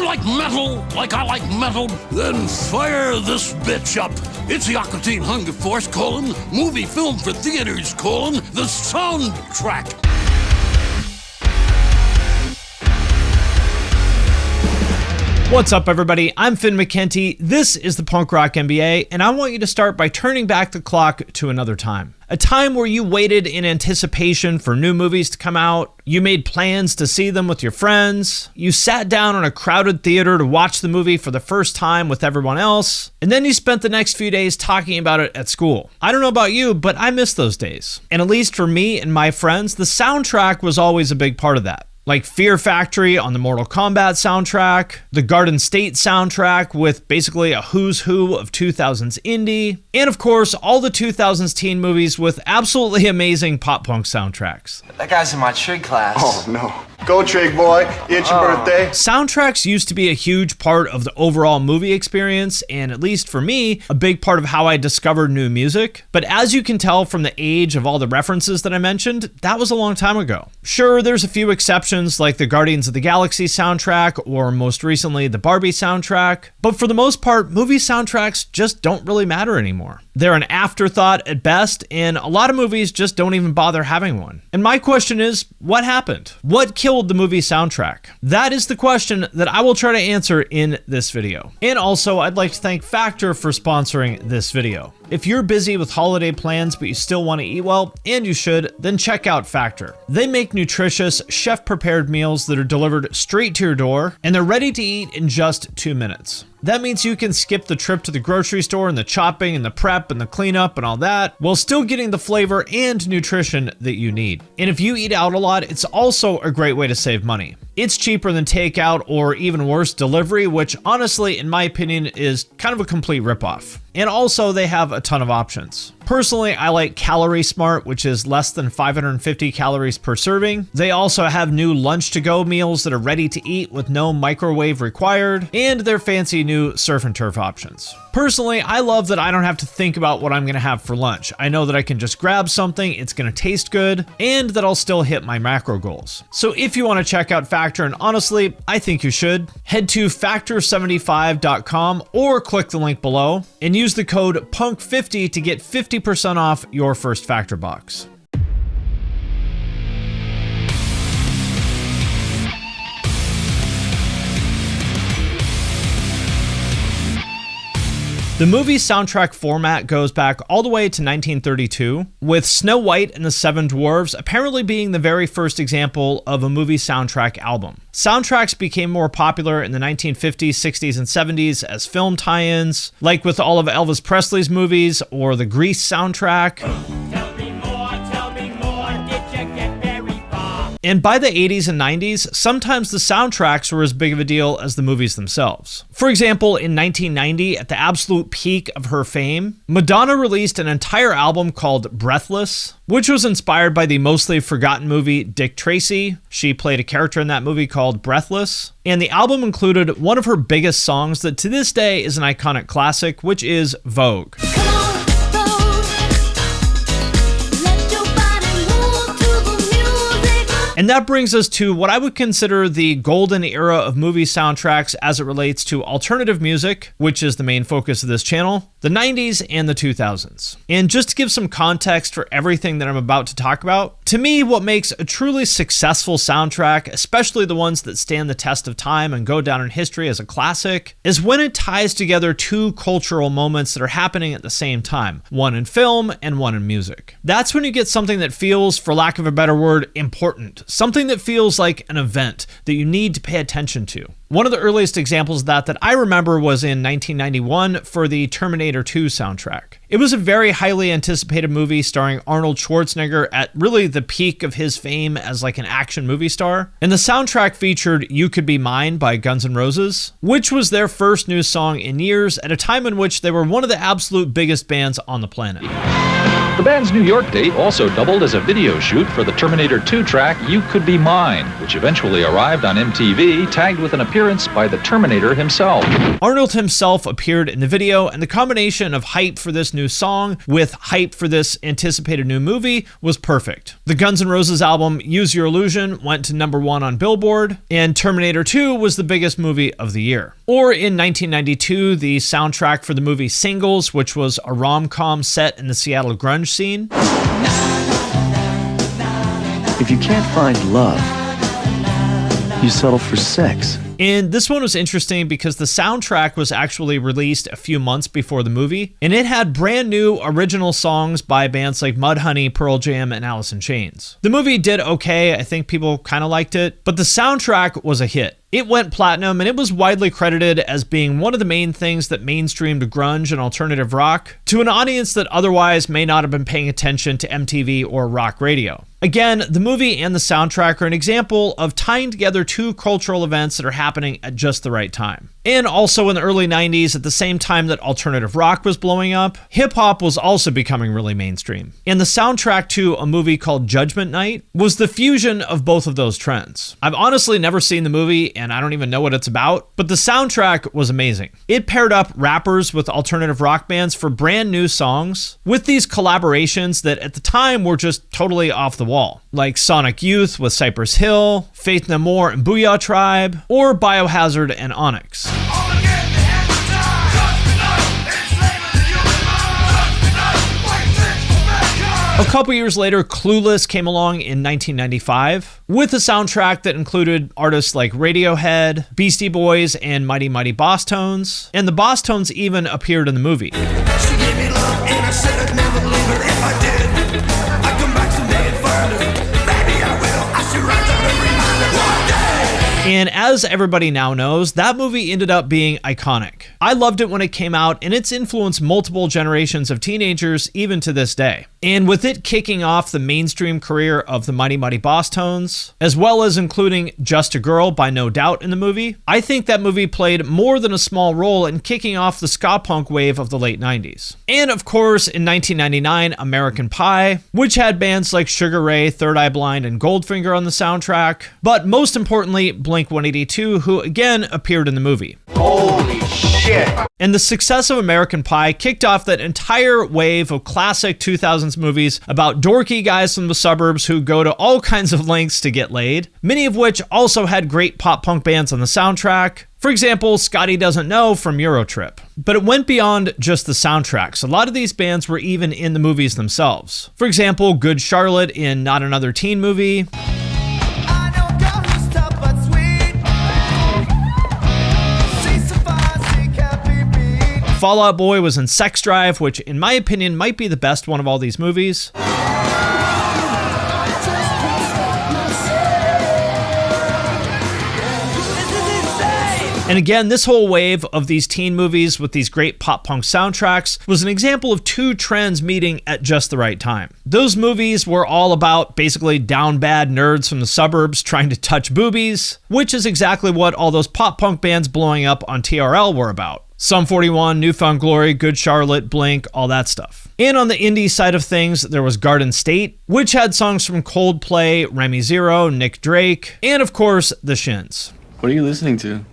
like metal like I like metal? Then fire this bitch up. It's the Aqua Teen Hunger Force, movie film for theaters, the soundtrack. What's up, everybody? I'm Finn McKenty. This is the Punk Rock MBA, and I want you to start by turning back the clock to another time. A time where you waited in anticipation for new movies to come out, you made plans to see them with your friends, you sat down in a crowded theater to watch the movie for the first time with everyone else, and then you spent the next few days talking about it at school. I don't know about you, but I miss those days. And at least for me and my friends, the soundtrack was always a big part of that. Like Fear Factory on the Mortal Kombat soundtrack, the Garden State soundtrack with basically a who's who of 2000s indie, and of course all the 2000s teen movies with absolutely amazing pop punk soundtracks. That guy's in my trig class. Oh no. Go Trig boy, it's your birthday. Soundtracks used to be a huge part of the overall movie experience, and at least for me, a big part of how I discovered new music. But as you can tell from the age of all the references that I mentioned, that was a long time ago. Sure, there's a few exceptions like the Guardians of the Galaxy soundtrack, or most recently the Barbie soundtrack, but for the most part, movie soundtracks just don't really matter anymore. They're an afterthought at best, and a lot of movies just don't even bother having one. And my question is, what happened? What killed the movie soundtrack? That is the question that I will try to answer in this video. And also, I'd like to thank Factor for sponsoring this video. If you're busy with holiday plans but you still want to eat well, and you should, then check out Factor. They make nutritious, chef-prepared meals that are delivered straight to your door, and they're ready to eat in just 2 minutes. That means you can skip the trip to the grocery store and the chopping and the prep and the cleanup and all that, while still getting the flavor and nutrition that you need. And if you eat out a lot, it's also a great way to save money. It's cheaper than takeout or even worse, delivery, which honestly, in my opinion, is kind of a complete ripoff. And also, they have a ton of options. Personally, I like Calorie Smart, which is less than 550 calories per serving. They also have new lunch-to-go meals that are ready to eat with no microwave required, and their fancy new surf and turf options. Personally, I love that I don't have to think about what I'm gonna have for lunch. I know that I can just grab something, it's gonna taste good, and that I'll still hit my macro goals. So if you wanna check out Factor, and honestly, I think you should, head to factor75.com or click the link below and use the code PUNK50 to get 50% off your first Factor box. The movie soundtrack format goes back all the way to 1932, with Snow White and the Seven Dwarfs apparently being the very first example of a movie soundtrack album. Soundtracks became more popular in the 1950s, 60s, and 70s as film tie-ins, like with all of Elvis Presley's movies or the Grease soundtrack. And by the 80s and 90s, sometimes the soundtracks were as big of a deal as the movies themselves. For example, in 1990, at the absolute peak of her fame, Madonna released an entire album called Breathless, which was inspired by the mostly forgotten movie Dick Tracy. She played a character in that movie called Breathless. And the album included one of her biggest songs that to this day is an iconic classic, which is Vogue. And that brings us to what I would consider the golden era of movie soundtracks as it relates to alternative music, which is the main focus of this channel, the 90s and the 2000s. And just to give some context for everything that I'm about to talk about, to me, what makes a truly successful soundtrack, especially the ones that stand the test of time and go down in history as a classic, is when it ties together two cultural moments that are happening at the same time, one in film and one in music. That's when you get something that feels, for lack of a better word, important. Something that feels like an event that you need to pay attention to. One of the earliest examples of that I remember was in 1991 for the Terminator 2 soundtrack. It was a very highly anticipated movie starring Arnold Schwarzenegger at really the peak of his fame as like an action movie star. And the soundtrack featured You Could Be Mine by Guns N' Roses, which was their first new song in years at a time in which they were one of the absolute biggest bands on the planet. The band's New York date also doubled as a video shoot for the Terminator 2 track You Could Be Mine, which eventually arrived on MTV, tagged with an appearance by the Terminator himself. Arnold himself appeared in the video, and the combination of hype for this new song with hype for this anticipated new movie was perfect. The Guns N' Roses album Use Your Illusion went to #1 on Billboard, and Terminator 2 was the biggest movie of the year. Or in 1992, the soundtrack for the movie Singles, which was a rom-com set in the Seattle grunge scene. If you can't find love, you settle for sex. And this one was interesting because the soundtrack was actually released a few months before the movie, and it had brand new original songs by bands like Mudhoney, Pearl Jam, and Alice in Chains. The movie did okay, I think people kind of liked it, but the soundtrack was a hit. It went platinum, and it was widely credited as being one of the main things that mainstreamed grunge and alternative rock to an audience that otherwise may not have been paying attention to MTV or rock radio. Again, the movie and the soundtrack are an example of tying together two cultural events that are happening at just the right time. And also in the early 90s, at the same time that alternative rock was blowing up, hip-hop was also becoming really mainstream. And the soundtrack to a movie called Judgement Night was the fusion of both of those trends. I've honestly never seen the movie, and I don't even know what it's about, but the soundtrack was amazing. It paired up rappers with alternative rock bands for brand new songs with these collaborations that at the time were just totally off the wall, like Sonic Youth with Cypress Hill, Faith No More and Booyah Tribe, or Biohazard and Onyx. A couple years later, Clueless came along in 1995 with a soundtrack that included artists like Radiohead, Beastie Boys, and Mighty Mighty Boss Tones, and the Boss Tones even appeared in the movie. She gave me love and I said I'd never leave her if I did. I come back someday and find her. Baby, I will. I should write down a reminder one day. And as everybody now knows, that movie ended up being iconic. I loved it when it came out, and it's influenced multiple generations of teenagers even to this day. And with it kicking off the mainstream career of the Mighty Mighty Boss Tones, as well as including Just a Girl by No Doubt in the movie, I think that movie played more than a small role in kicking off the ska punk wave of the late 90s. And of course, in 1999, American Pie, which had bands like Sugar Ray, Third Eye Blind, and Goldfinger on the soundtrack, but most importantly, Blink-182, who again appeared in the movie. Holy shit. And the success of American Pie kicked off that entire wave of classic 2000s movies about dorky guys from the suburbs who go to all kinds of lengths to get laid, many of which also had great pop punk bands on the soundtrack. For example, Scotty Doesn't Know from Eurotrip. But it went beyond just the soundtracks. A lot of these bands were even in the movies themselves. For example, Good Charlotte in Not Another Teen Movie, Fall Out Boy was in Sex Drive, which in my opinion might be the best one of all these movies. And again, this whole wave of these teen movies with these great pop punk soundtracks was an example of two trends meeting at just the right time. Those movies were all about basically down bad nerds from the suburbs trying to touch boobies, which is exactly what all those pop punk bands blowing up on TRL were about. Sum 41, Newfound Glory, Good Charlotte, Blink, all that stuff. And on the indie side of things, there was Garden State, which had songs from Coldplay, Remy Zero, Nick Drake, and of course, The Shins. What are you listening to?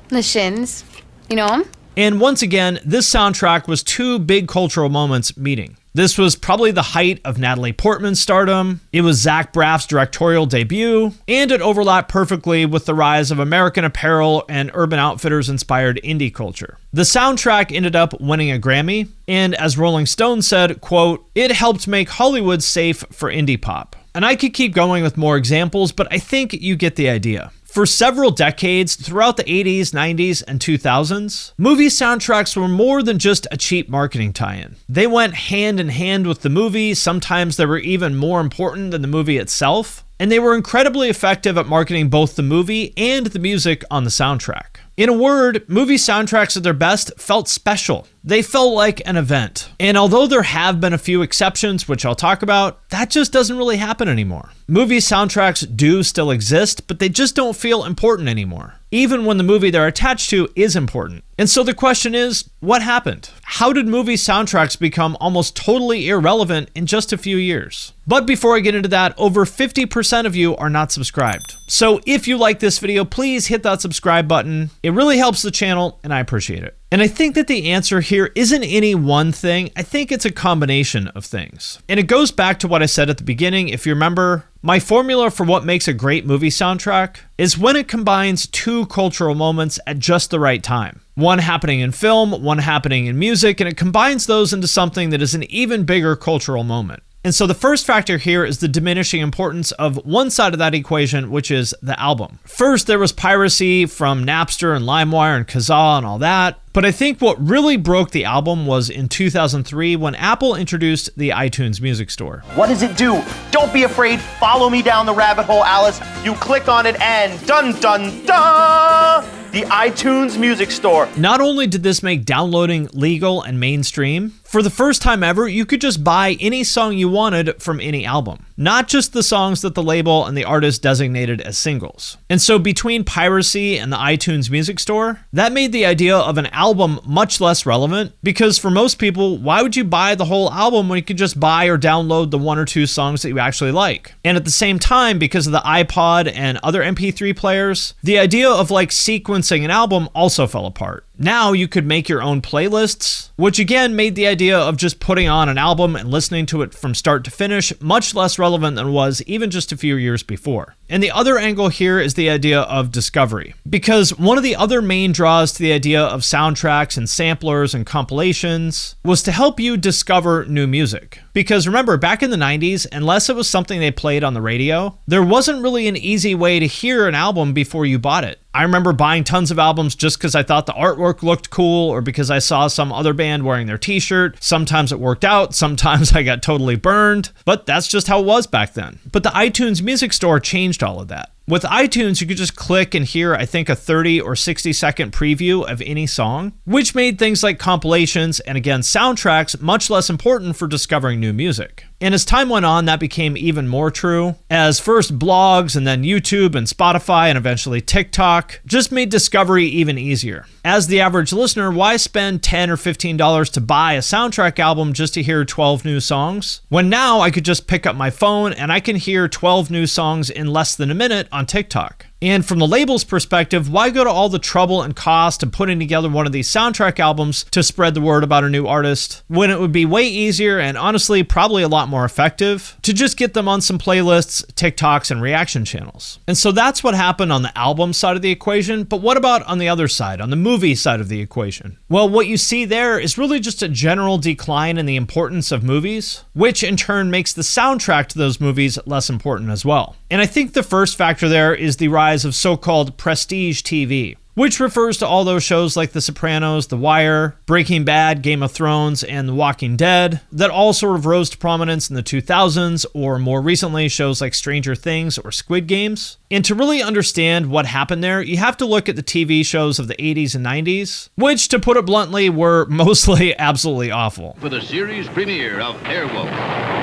The Shins. You know them? And once again, this soundtrack was two big cultural moments meeting. This was probably the height of Natalie Portman's stardom, it was Zach Braff's directorial debut, and it overlapped perfectly with the rise of American Apparel and Urban Outfitters-inspired indie culture. The soundtrack ended up winning a Grammy, and as Rolling Stone said, quote, "It helped make Hollywood safe for indie pop." And I could keep going with more examples, but I think you get the idea. For several decades, throughout the 80s, 90s, and 2000s, movie soundtracks were more than just a cheap marketing tie-in. They went hand in hand with the movie, sometimes they were even more important than the movie itself, and they were incredibly effective at marketing both the movie and the music on the soundtrack. In a word, movie soundtracks at their best felt special. They felt like an event. And although there have been a few exceptions, which I'll talk about, that just doesn't really happen anymore. Movie soundtracks do still exist, but they just don't feel important anymore. even when the movie they're attached to is important. And so the question is, what happened? How did movie soundtracks become almost totally irrelevant in just a few years? But before I get into that, over 50% of you are not subscribed. So if you like this video, please hit that subscribe button. It really helps the channel and I appreciate it. And I think that the answer here isn't any one thing. I think it's a combination of things. And it goes back to what I said at the beginning. If you remember, my formula for what makes a great movie soundtrack is when it combines two cultural moments at just the right time. One happening in film, one happening in music, and it combines those into something that is an even bigger cultural moment. And so the first factor here is the diminishing importance of one side of that equation, which is the album. First, there was piracy from Napster and LimeWire and Kazaa and all that. But I think what really broke the album was in 2003 when Apple introduced the iTunes Music Store. What does it do? Don't be afraid. Follow me down the rabbit hole, Alice. You click on it and dun dun dun! The iTunes Music Store. Not only did this make downloading legal and mainstream, for the first time ever, you could just buy any song you wanted from any album, not just the songs that the label and the artist designated as singles. And so between piracy and the iTunes Music Store, that made the idea of an album much less relevant, because for most people, why would you buy the whole album when you could just buy or download the one or two songs that you actually like? And at the same time, because of the iPod and other MP3 players, the idea of like sequencing an album also fell apart. Now you could make your own playlists, which again made the idea of just putting on an album and listening to it from start to finish much less relevant than it was even just a few years before. And the other angle here is the idea of discovery, because one of the other main draws to the idea of soundtracks and samplers and compilations was to help you discover new music. Because remember, back in the 90s, unless it was something they played on the radio, there wasn't really an easy way to hear an album before you bought it. I remember buying tons of albums just because I thought the artwork looked cool or because I saw some other band wearing their t-shirt. Sometimes it worked out, sometimes I got totally burned, but that's just how it was back then. But the iTunes Music Store changed all of that. With iTunes, you could just click and hear, I think, a 30 or 60 second preview of any song, which made things like compilations and again, soundtracks much less important for discovering new music. And as time went on, that became even more true, as first blogs and then YouTube and Spotify and eventually TikTok just made discovery even easier. As the average listener, why spend $10 or $15 to buy a soundtrack album just to hear 12 new songs? When now I could just pick up my phone and I can hear 12 new songs in less than a minute on TikTok. And from the label's perspective, why go to all the trouble and cost of putting together one of these soundtrack albums to spread the word about a new artist, when it would be way easier and honestly probably a lot more effective to just get them on some playlists, TikToks, and reaction channels. And so that's what happened on the album side of the equation, but what about on the other side, on the movie side of the equation? Well, what you see there is really just a general decline in the importance of movies, which in turn makes the soundtrack to those movies less important as well. And I think the first factor there is the rise of so-called prestige TV, which refers to all those shows like The Sopranos, The Wire, Breaking Bad, Game of Thrones, and The Walking Dead that all sort of rose to prominence in the 2000s, or more recently shows like Stranger Things or Squid Games. And to really understand what happened there, you have to look at the TV shows of the 80s and 90s, which, to put it bluntly, were mostly absolutely awful. For the series premiere of Airwolf.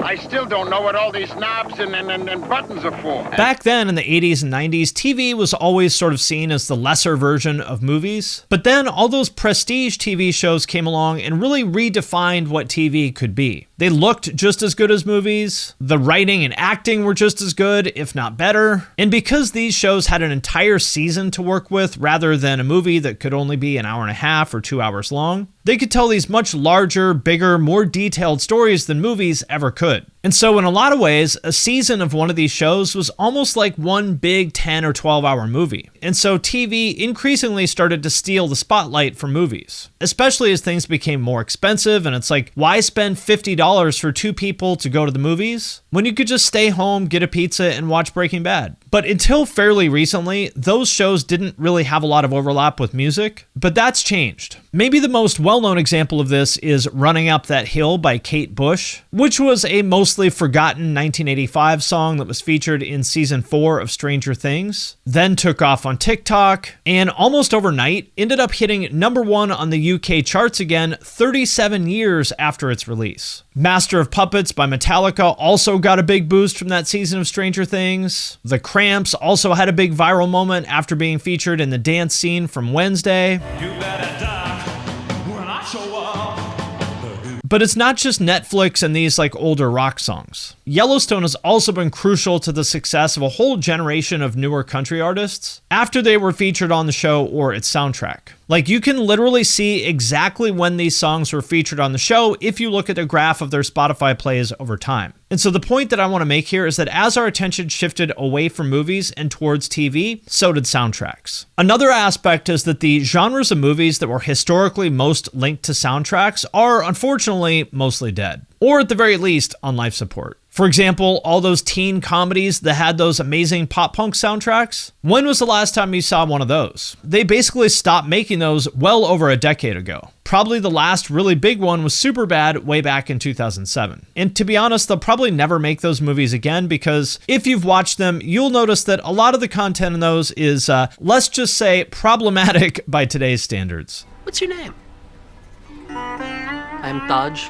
I still don't know what all these knobs and buttons are for. Back then in the 80s and 90s, TV was always sort of seen as the lesser version of movies. But then all those prestige TV shows came along and really redefined what TV could be. They looked just as good as movies. The writing and acting were just as good, if not better. And because these shows had an entire season to work with rather than a movie that could only be an hour and a half or 2 hours long, they could tell these much larger, bigger, more detailed stories than movies ever could. And so in a lot of ways, a season of one of these shows was almost like one big 10 or 12 hour movie. And so TV increasingly started to steal the spotlight from movies, especially as things became more expensive. And it's like, why spend $50 for two people to go to the movies when you could just stay home, get a pizza, and watch Breaking Bad? But until fairly recently, those shows didn't really have a lot of overlap with music, but that's changed. Maybe the most well-known example of this is Running Up That Hill by Kate Bush, which was a mostly forgotten 1985 song that was featured in season 4 of Stranger Things, then took off on TikTok, and almost overnight ended up hitting #1 on the UK charts again 37 years after its release. Master of Puppets by Metallica also got a big boost from that season of Stranger Things. The Tramps also had a big viral moment after being featured in the dance scene from Wednesday. You better die when I show up. But it's not just Netflix and these like older rock songs. Yellowstone has also been crucial to the success of a whole generation of newer country artists after they were featured on the show or its soundtrack. Like, you can literally see exactly when these songs were featured on the show if you look at a graph of their Spotify plays over time. And so the point that I want to make here is that as our attention shifted away from movies and towards TV, so did soundtracks. Another aspect is that the genres of movies that were historically most linked to soundtracks are unfortunately mostly dead, or at the very least on life support. For example, all those teen comedies that had those amazing pop punk soundtracks. When was the last time you saw one of those? They basically stopped making those well over a decade ago. Probably the last really big one was Superbad way back in 2007. And to be honest, they'll probably never make those movies again because if you've watched them, you'll notice that a lot of the content in those is, let's just say, problematic by today's standards. What's your name? I'm Taj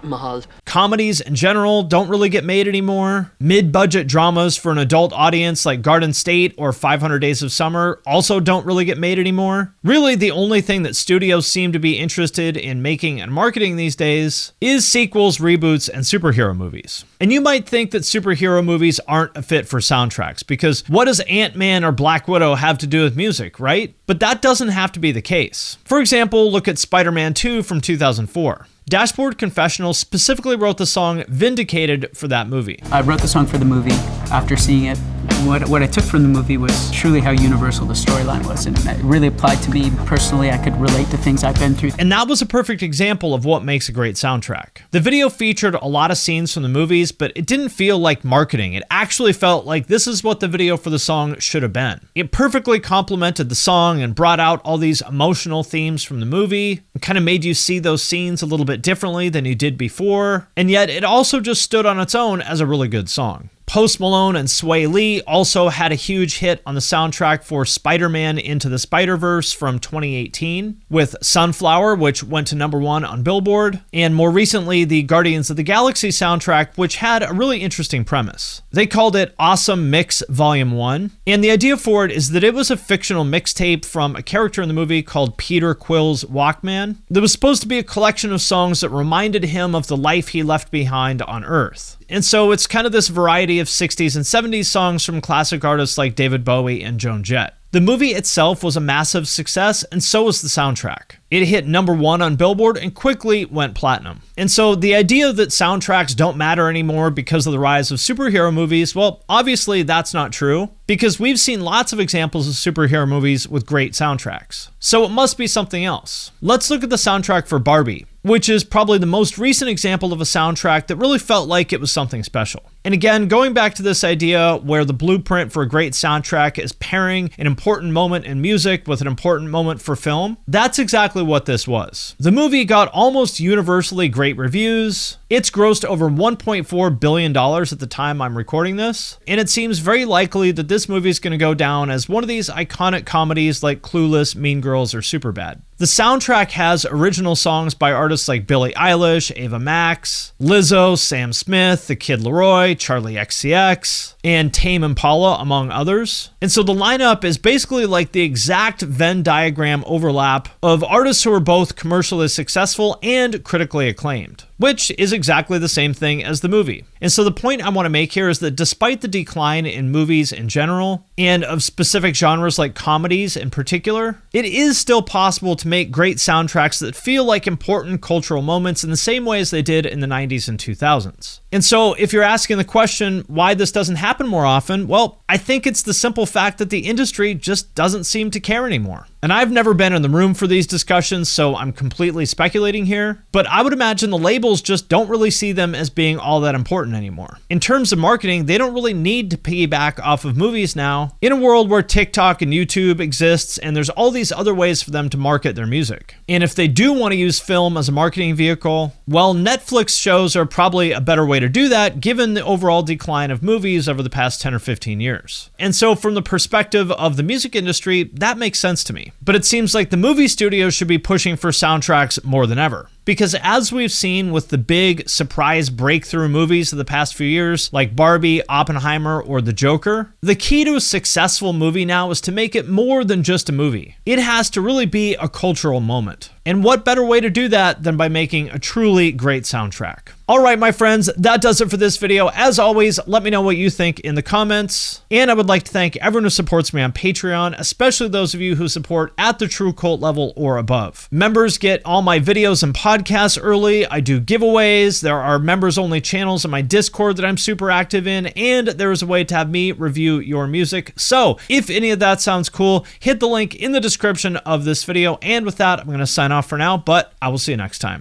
Mahal. Comedies in general don't really get made anymore. Mid-budget dramas for an adult audience like Garden State or 500 Days of Summer also don't really get made anymore. Really, the only thing that studios seem to be interested in making and marketing these days is sequels, reboots, and superhero movies. And you might think that superhero movies aren't a fit for soundtracks because what does Ant-Man or Black Widow have to do with music, right? But that doesn't have to be the case. For example, look at Spider-Man 2 from 2004. Dashboard Confessional specifically wrote the song Vindicated for that movie. I wrote the song for the movie after seeing it. What I took from the movie was truly how universal the storyline was, and it really applied to me personally. I could relate to things I've been through. And that was a perfect example of what makes a great soundtrack. The video featured a lot of scenes from the movies, but it didn't feel like marketing. It actually felt like this is what the video for the song should have been. It perfectly complemented the song and brought out all these emotional themes from the movie. It kind of made you see those scenes a little bit differently than you did before, and yet it also just stood on its own as a really good song. Post Malone and Sway Lee also had a huge hit on the soundtrack for Spider-Man Into the Spider-Verse from 2018 with Sunflower, which went to #1 on Billboard, and more recently the Guardians of the Galaxy soundtrack, which had a really interesting premise. They called it Awesome Mix Volume 1, and the idea for it is that it was a fictional mixtape from a character in the movie called Peter Quill's Walkman that was supposed to be a collection of songs that reminded him of the life he left behind on Earth. And so it's kind of this variety of 60s and 70s songs from classic artists like David Bowie and Joan Jett. The movie itself was a massive success, and so was the soundtrack. It hit #1 on Billboard and quickly went platinum. And so the idea that soundtracks don't matter anymore because of the rise of superhero movies, well, obviously that's not true, because we've seen lots of examples of superhero movies with great soundtracks. So it must be something else. Let's look at the soundtrack for Barbie, which is probably the most recent example of a soundtrack that really felt like it was something special. And again, going back to this idea where the blueprint for a great soundtrack is pairing an important moment in music with an important moment for film, that's exactly what this was. The movie got almost universally great reviews. It's grossed over $1.4 billion at the time I'm recording this, and it seems very likely that this movie is going to go down as one of these iconic comedies like Clueless, Mean Girls, or Superbad. The soundtrack has original songs by artists like Billie Eilish, Ava Max, Lizzo, Sam Smith, The Kid Laroi, Charlie XCX, and Tame Impala, among others. And so the lineup is basically like the exact Venn diagram overlap of artists who are both commercially successful and critically acclaimed, which is exactly the same thing as the movie. And so the point I want to make here is that despite the decline in movies in general, and of specific genres like comedies in particular, it is still possible to make great soundtracks that feel like important cultural moments in the same way as they did in the 90s and 2000s. And so if you're asking the question why this doesn't happen more often, well, I think it's the simple fact that the industry just doesn't seem to care anymore. And I've never been in the room for these discussions, so I'm completely speculating here, but I would imagine the labels just don't really see them as being all that important anymore. In terms of marketing, they don't really need to piggyback off of movies now, in a world where TikTok and YouTube exists, and there's all these other ways for them to market their music. And if they do want to use film as a marketing vehicle, well, Netflix shows are probably a better way to do that, given the overall decline of movies over the past 10 or 15 years. And so from the perspective of the music industry, that makes sense to me. But it seems like the movie studios should be pushing for soundtracks more than ever. Because as we've seen with the big surprise breakthrough movies of the past few years, like Barbie, Oppenheimer, or The Joker, the key to a successful movie now is to make it more than just a movie. It has to really be a cultural moment. And what better way to do that than by making a truly great soundtrack? All right, my friends, that does it for this video. As always, let me know what you think in the comments. And I would like to thank everyone who supports me on Patreon, especially those of you who support at the True Cult level or above. Members get all my videos and podcasts early. I do giveaways. There are members-only channels in my Discord that I'm super active in, and there is a way to have me review your music. So if any of that sounds cool, hit the link in the description of this video. And with that, I'm going to sign off for now, but I will see you next time.